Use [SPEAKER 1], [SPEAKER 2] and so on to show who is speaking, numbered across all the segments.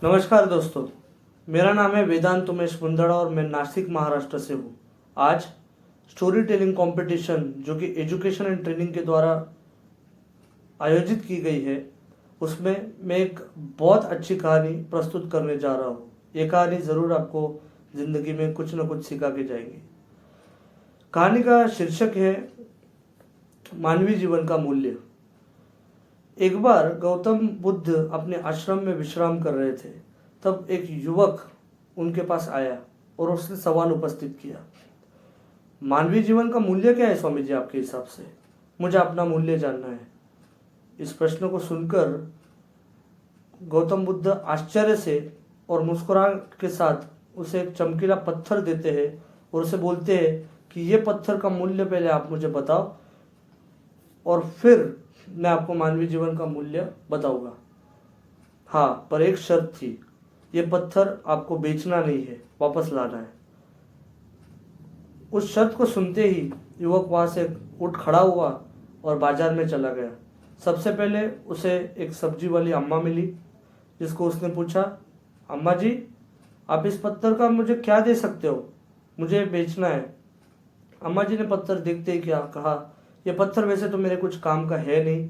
[SPEAKER 1] नमस्कार दोस्तों, मेरा नाम है वेदांत उमेश मुंदड़ा और मैं नासिक महाराष्ट्र से हूँ। आज स्टोरी टेलिंग कंपटीशन जो कि एजुकेशन एंड ट्रेनिंग के द्वारा आयोजित की गई है, उसमें मैं एक बहुत अच्छी कहानी प्रस्तुत करने जा रहा हूँ। ये कहानी ज़रूर आपको ज़िंदगी में कुछ न कुछ सिखा के जाएगी। कहानी का शीर्षक है मानवीय जीवन का मूल्य। एक बार गौतम बुद्ध अपने आश्रम में विश्राम कर रहे थे। तब एक युवक उनके पास आया और उसने सवाल उपस्थित किया, मानवीय जीवन का मूल्य क्या है स्वामी जी आपके हिसाब से? मुझे अपना मूल्य जानना है। इस प्रश्न को सुनकर गौतम बुद्ध आश्चर्य से और मुस्कुराहट के साथ उसे एक चमकीला पत्थर देते हैं और उसे बोलते हैं कि ये पत्थर का मूल्य पहले आप मुझे बताओ और फिर मैं आपको मानवीय जीवन का मूल्य बताऊंगा। हाँ, पर एक शर्त थी, ये पत्थर आपको बेचना नहीं है, वापस लाना है। उस शर्त को सुनते ही युवक वहां से उठ खड़ा हुआ और बाजार में चला गया। सबसे पहले उसे एक सब्जी वाली अम्मा मिली, जिसको उसने पूछा, अम्मा जी आप इस पत्थर का मुझे क्या दे सकते हो? मुझे बेचना है। अम्मा जी ने पत्थर देखते ही क्या कहा, ये पत्थर वैसे तो मेरे कुछ काम का है नहीं,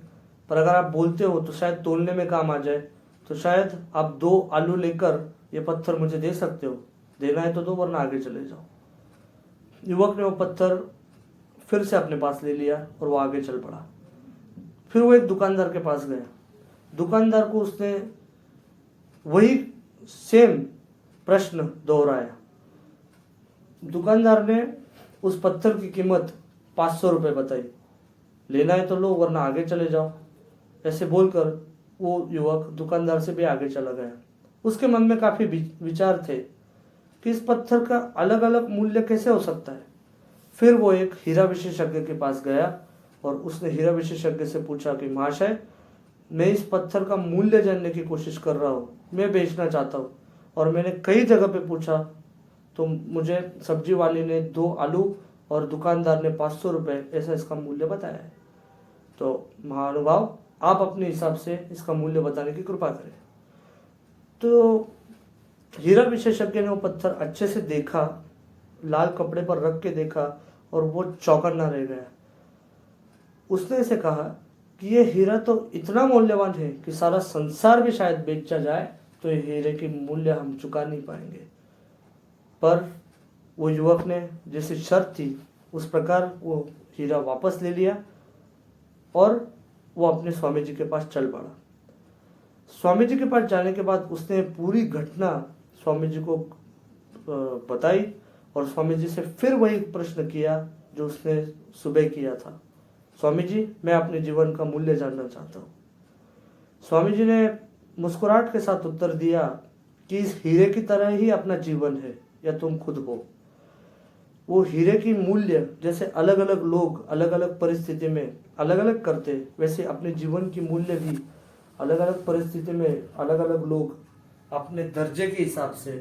[SPEAKER 1] पर अगर आप बोलते हो तो शायद तोलने में काम आ जाए, तो शायद आप 2 आलू लेकर ये पत्थर मुझे दे सकते हो। देना है तो दो, वरना आगे चले जाओ। युवक ने वो पत्थर फिर से अपने पास ले लिया और वो आगे चल पड़ा। फिर वो एक दुकानदार के पास गया। दुकानदार को उसने वही सेम प्रश्न दोहराया। दुकानदार ने उस पत्थर की कीमत 500 रुपये बताई। लेना है तो लो, वरना आगे चले जाओ। ऐसे बोलकर वो युवक दुकानदार से भी आगे चला गया। उसके मन में काफी विचार थे कि इस पत्थर का अलग अलग मूल्य कैसे हो सकता है। फिर वो एक हीरा विशेषज्ञ के पास गया और उसने हीरा विशेषज्ञ से पूछा कि महाशय, मैं इस पत्थर का मूल्य जानने की कोशिश कर रहा हूँ, मैं बेचना चाहता हूँ और मैंने कई जगह पे पूछा, तो मुझे सब्जी वाले ने 2 आलू और दुकानदार ने 500 रुपये ऐसा इसका मूल्य बताया है। तो महानुभाव, आप अपने हिसाब से इसका मूल्य बताने की कृपा करें। तो हीरा विशेषज्ञ ने वो पत्थर अच्छे से देखा, लाल कपड़े पर रख के देखा और वो चौंकन्ना रह गया। उसने ऐसे कहा कि ये हीरा तो इतना मूल्यवान है कि सारा संसार भी शायद बेचा जाए तो ये हीरे की मूल्य हम चुका नहीं पाएंगे। पर वो युवक ने जैसी शर्त थी उस प्रकार वो हीरा वापस ले लिया और वो अपने स्वामी जी के पास चल पड़ा। स्वामी जी के पास जाने के बाद उसने पूरी घटना स्वामी जी को बताई और स्वामी जी से फिर वही प्रश्न किया जो उसने सुबह किया था, स्वामी जी मैं अपने जीवन का मूल्य जानना चाहता हूँ। स्वामी जी ने मुस्कुराहट के साथ उत्तर दिया कि इस हीरे की तरह ही अपना जीवन है, या तुम खुद हो। वो हीरे की मूल्य जैसे अलग अलग लोग अलग अलग परिस्थिति में अलग अलग करते, वैसे अपने जीवन की मूल्य भी अलग अलग परिस्थिति में अलग अलग लोग अपने दर्जे के हिसाब से,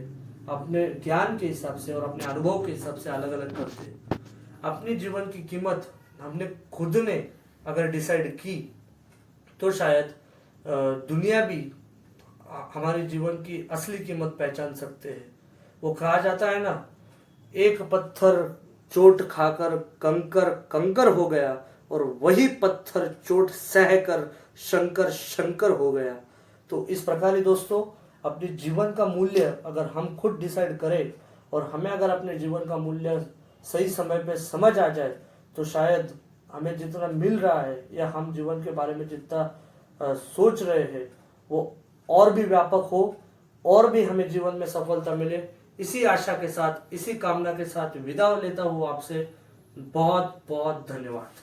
[SPEAKER 1] अपने ज्ञान के हिसाब से और अपने अनुभव के हिसाब से अलग अलग करते। अपने जीवन की कीमत हमने खुद ने अगर डिसाइड की तो शायद दुनिया भी हमारे जीवन की असली कीमत पहचान सकते हैं। वो कहा जाता है ना, एक पत्थर चोट खाकर कंकर कंकर हो गया और वही पत्थर चोट सहकर शंकर शंकर हो गया। तो इस प्रकार ही दोस्तों, अपने जीवन का मूल्य अगर हम खुद डिसाइड करें और हमें अगर अपने जीवन का मूल्य सही समय पे समझ आ जाए तो शायद हमें जितना मिल रहा है या हम जीवन के बारे में जितना सोच रहे हैं वो और भी व्यापक हो और भी हमें जीवन में सफलता मिले। इसी आशा के साथ, इसी कामना के साथ विदा लेता हूँ आपसे। बहुत बहुत धन्यवाद।